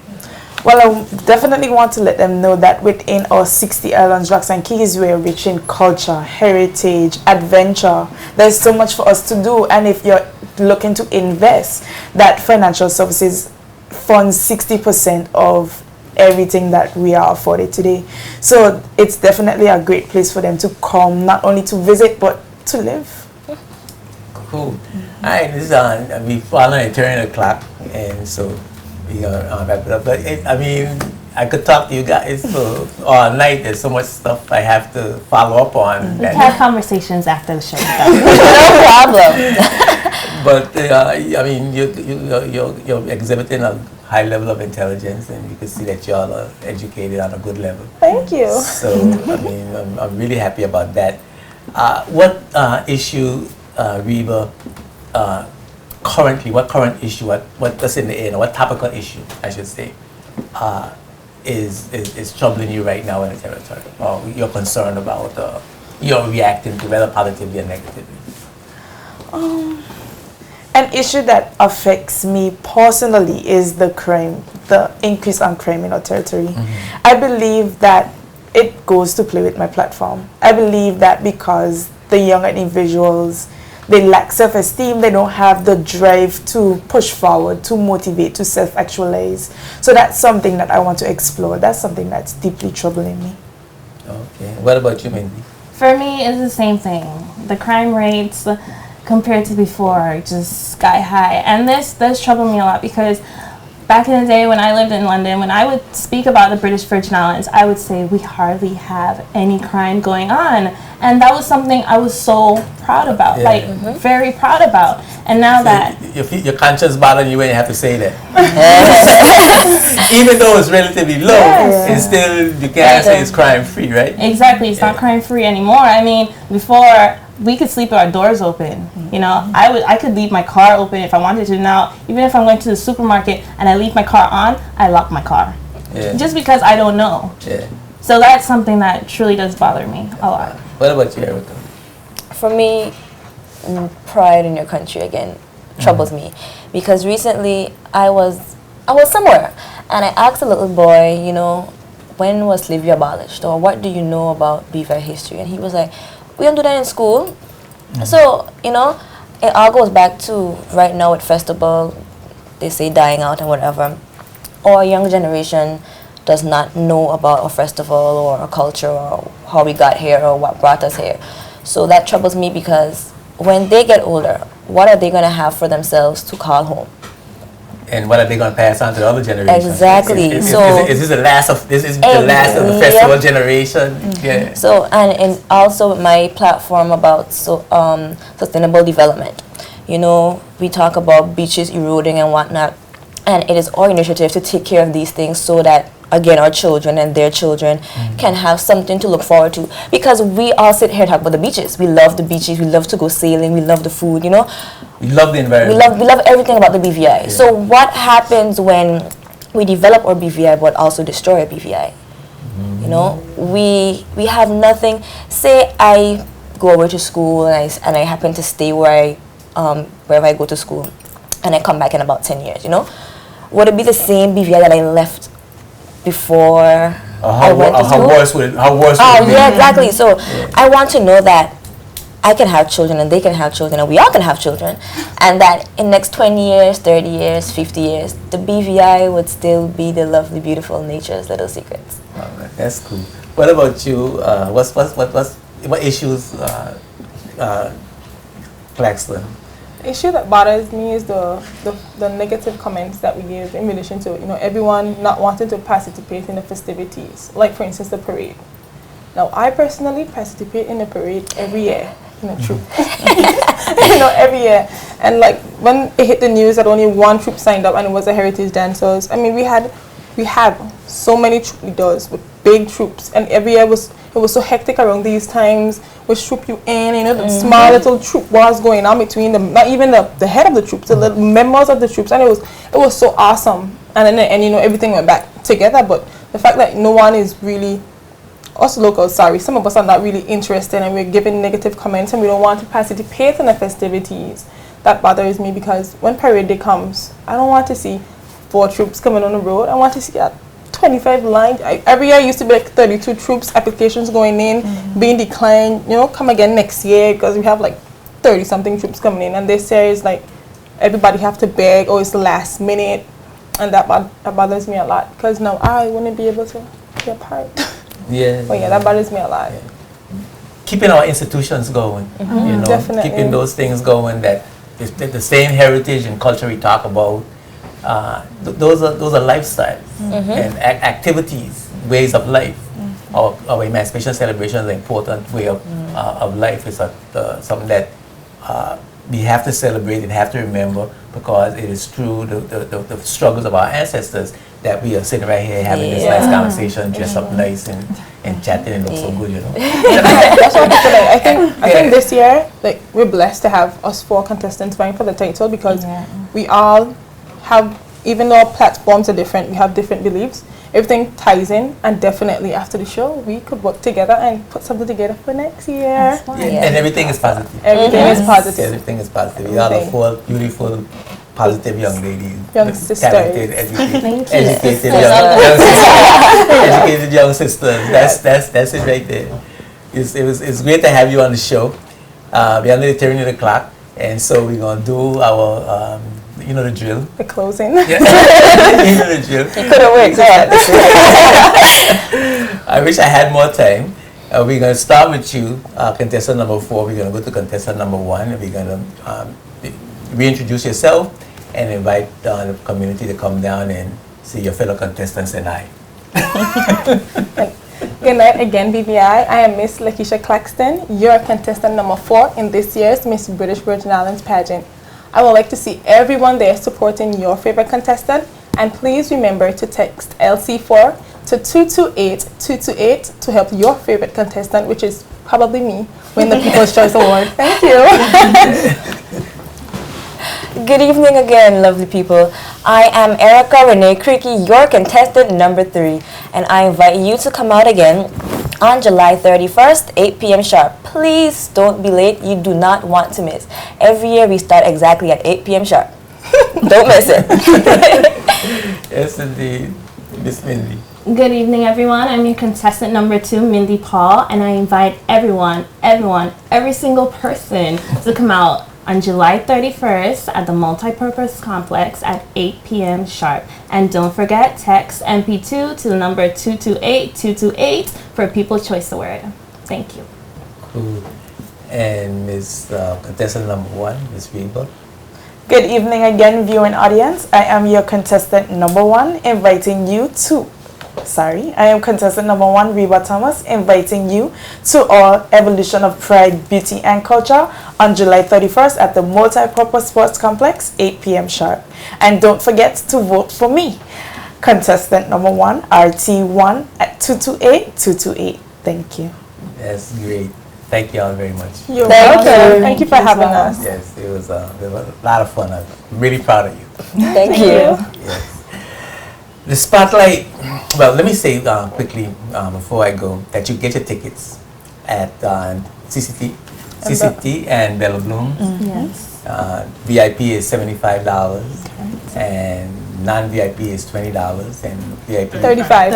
Well, I definitely want to let them know that within our 60 islands, Locks and Keys, we're rich in culture, heritage, adventure. There's so much for us to do, and if you're looking to invest, that financial services funds 60% of everything that we are afforded today. So it's definitely a great place for them to come, not only to visit, but to live. Cool. All right, this is we finally turning the clock, and so we're gonna wrap it up. But I mean, I could talk to you guys for all night. There's so much stuff I have to follow up on. We can have conversations after the show. No problem. But I mean, you're exhibiting a high level of intelligence, and you can see that y'all are educated on a good level. Thank you. So I mean, I'm really happy about that. What issue, Reba, currently, what current issue, what's in the air, what topical issue, I should say, is troubling you right now in the territory, or you're concerned about, you're reacting to, whether positively or negatively? An issue that affects me personally is the crime, the increase on crime in our territory. I believe that it goes to play with my platform. I believe that because the younger individuals, they lack self-esteem, they don't have the drive to push forward, to motivate, to self-actualize. So that's something that I want to explore. That's something that's deeply troubling me. Okay. What about you, Mindy? For me, it's the same thing. The crime rates compared to before, just sky high. And this does trouble me a lot because back in the day when I lived in London, when I would speak about the British Virgin Islands, I would say we hardly have any crime going on. And that was something I was so proud about, very proud about. And now that... Your conscience bothering you when you have to say that. Even though it's relatively low, it's still, you can't say it's crime-free, right? Exactly, it's not crime-free anymore. I mean, before... we could sleep with our doors open. You know, I could leave my car open if I wanted to. Now, even if I'm going to the supermarket and I leave my car on, I lock my car. Just because I don't know. So that's something that truly does bother me a lot. What about you, Erica? For me, pride in your country again troubles me, because recently I was somewhere and I asked a little boy, you know, when was slavery abolished, or what do you know about BVI history? And he was like, we don't do that in school. So, you know, it all goes back to right now with festival, they say dying out and whatever. Our young generation does not know about a festival or a culture or how we got here or what brought us here. So that troubles me, because when they get older, what are they going to have for themselves to call home? And what are they going to pass on to the other generation? Exactly. Is this the last of the festival generation? So and also my platform about sustainable development. You know, we talk about beaches eroding and whatnot, and it is our initiative to take care of these things so that, again, our children and their children can have something to look forward to. Because we all sit here and talk about the beaches. We love the beaches. We love to go sailing. We love the food, you know. We love the environment. We love everything about the BVI. So what happens when we develop our BVI but also destroy our BVI? You know, we have nothing. Say I go away to school and I happen to stay wherever I go to school, and I come back in about 10 years, you know. Would it be the same BVI that I left before I went to school? How worse would it be? Yeah, exactly. So I want to know that I can have children and they can have children and we all can have children, and that in next 20 years, 30 years, 50 years, the BVI would still be the lovely, beautiful nature's little secrets. Oh, that's cool. What about you? What issues, Claxton? The issue that bothers me is the negative comments that we give in relation to, you know, everyone not wanting to participate in the festivities, like for instance the parade. Now I personally participate in the parade every year, you know, troop. You know, every year. And like when it hit the news that only one troop signed up and it was the heritage dancers, I mean we have so many troop leaders with big troops, and every year it was so hectic around these times. Which troop you in, you know, the small little troop was going on between them, not even the head of the troops, the little members of the troops, and it was so awesome. And then and you know, everything went back together, but the fact that no one is really, us locals, some of us are not really interested, and we're giving negative comments and we don't want to participate in the festivities. That bothers me, because when parade day comes, I don't want to see 4 troops coming on the road. I want to see 25 lines. Every year used to be like 32 troops applications going in, being declined. You know, come again next year because we have like 30 something troops coming in, and this year is like everybody have to beg, or it's the last minute, and that bothers me a lot because now I wouldn't be able to be a part. Yeah. But yeah, that bothers me a lot. Yeah. Keeping our institutions going, you know, Definitely. keeping those things going that the same heritage and culture we talk about. Those are lifestyles and activities, ways of life. Our emancipation celebration is an important way of life. It's something that we have to celebrate and have to remember because it is through the struggles of our ancestors that we are sitting right here having this nice conversation, dressed up nice and chatting and look so good, you know. That's what I think this year, like, we're blessed to have us 4 contestants vying for the title because we all have, even though our platforms are different, we have different beliefs. Everything ties in, and definitely after the show, we could work together and put something together for next year. And everything is positive. Everything is positive. Everything is positive. We are the 4 beautiful, positive young ladies, Young sisters. talented, educated young sisters. That's it right there. It's great to have you on the show. We're under the turning of the clock, and so we're gonna do our. You know the drill. The closing. Yeah. You know the drill. You could have worked hard. I wish I had more time. We're going to start with you, contestant number 4. We're going to go to contestant number 1. We're going to reintroduce yourself and invite the community to come down and see your fellow contestants and I. Good night again, BVI. I am Miss Lakeisha Claxton, your contestant number 4 in this year's Miss British Virgin Islands pageant. I would like to see everyone there supporting your favorite contestant, and please remember to text LC4 to 228-228 to help your favorite contestant, which is probably me, win the People's Choice Award. Thank you. Good evening again, lovely people. I am Erica Renee Creaky, your contestant number 3, and I invite you to come out again on July 31st, 8 p.m. sharp. Please don't be late. You do not want to miss. Every year we start exactly at 8 p.m. sharp. Don't miss it. Yes, indeed. Miss Mindy. Good evening, everyone. I'm your contestant number 2, Mindy Paul, and I invite every single person to come out on July 31st at the Multipurpose Complex at 8 p.m. sharp. And don't forget, text MP2 to the number 228-228 for People's Choice Award. Thank you. Cool. And Miss contestant number 1, Miss Reba. Good evening again, viewing audience. I am your contestant number 1, inviting you to I am contestant number 1, Reba Thomas, inviting you to our Evolution of Pride, Beauty and Culture on July 31st at the Multipurpose Sports Complex, 8 p.m. sharp. And don't forget to vote for me, contestant number 1, RT1 at 228-228. Thank you. That's great. Thank you all very much. You're welcome. Thank you for having us. Yes, it was a lot of fun. I'm really proud of you. Thank you. Yes. The spotlight. Well, let me say quickly before I go that you get your tickets at CCT and Bella Blooms. Yes. VIP is $75 and non-VIP is $20 and VIP $35.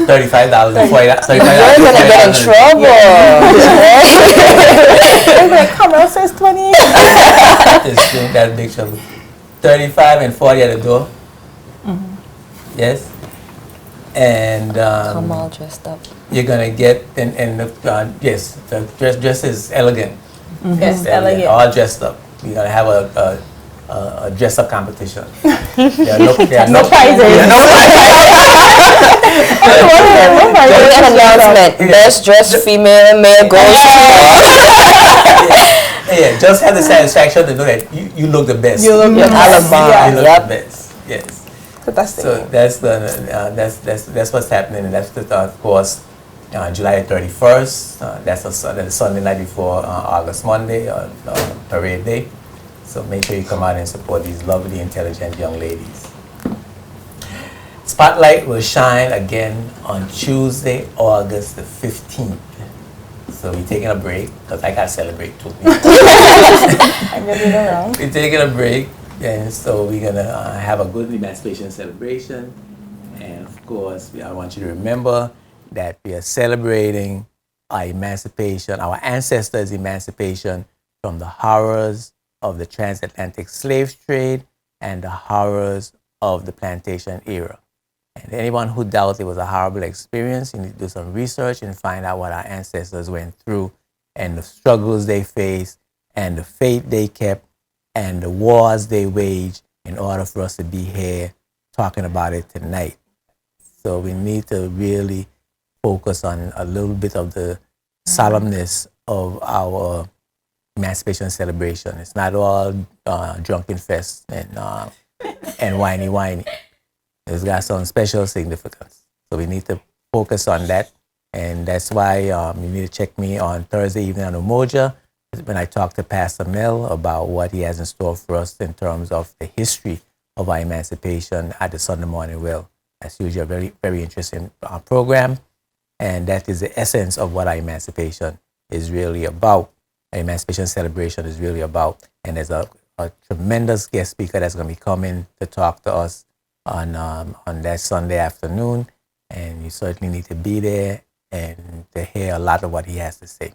$35 and $40. You're gonna get in trouble. Like, camera says 20. That's big trouble. 35 and 40 at the door. Yes. And Come all dressed up. you're gonna get yes, the dress is elegant. Yes, elegant. All dressed up. We're gonna have a dress up competition. There are no prizes. An announcement. Best dressed female male goes Yeah, just have the satisfaction to know that you look the best. You look the best. Alabama. You look Yep. the best. Yes. Fantastic. So that's what's happening, and that's of course July 31st. That's the Sunday night before August Monday, parade day. So make sure you come out and support these lovely, intelligent young ladies. Spotlight will shine again on Tuesday, August the 15th. So we're taking a break because I gotta celebrate too. I'm getting around. We're taking a break. And so we're gonna have a good emancipation celebration, and of course, I want you to remember that we are celebrating our emancipation, our ancestors' emancipation from the horrors of the transatlantic slave trade and the horrors of the plantation era. And anyone who doubts it was a horrible experience, you need to do some research and find out what our ancestors went through and the struggles they faced and the faith they kept and the wars they waged in order for us to be here talking about it tonight. So we need to really focus on a little bit of the solemnness of our emancipation celebration. It's not all drunken fest and whiny. It's got some special significance. So we need to focus on that. And that's why you need to check me on Thursday evening on Umoja when I talk to Pastor Mel about what he has in store for us in terms of the history of our emancipation at the Sunday Morning Well. That's usually a very, very interesting program. And that is the essence of what our emancipation is really about. Our emancipation celebration is really about. And there's a tremendous guest speaker that's going to be coming to talk to us on that Sunday afternoon. And you certainly need to be there and to hear a lot of what he has to say.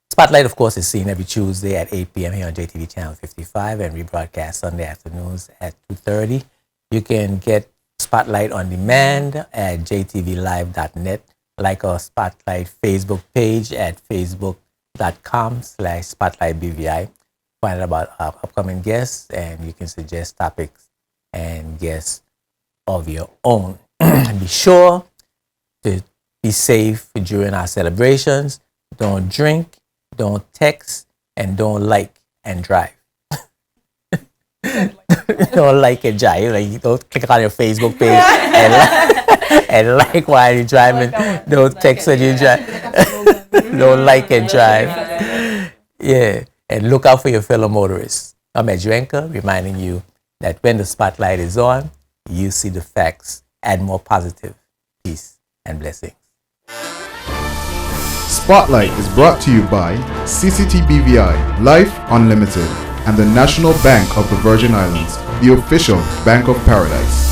Spotlight, of course, is seen every Tuesday at 8 p.m. here on JTV Channel 55 and rebroadcast Sunday afternoons at 2:30. You can get Spotlight on demand at jtvlive.net, like our Spotlight Facebook page at facebook.com/SpotlightBVI. Find out about our upcoming guests, and you can suggest topics and guests of your own. And be sure to be safe during our celebrations. Don't drink, don't text, and don't like and drive. Don't like and drive. Like, don't click on your Facebook page and like while you're driving. Don't text when you drive. Don't like and drive. Yeah, and look out for your fellow motorists. I'm Edjuenka, reminding you that when the spotlight is on, you see the facts. Add more positive peace and blessings. Spotlight is brought to you by CCTBVI, Life Unlimited, and the National Bank of the Virgin Islands, the official Bank of Paradise.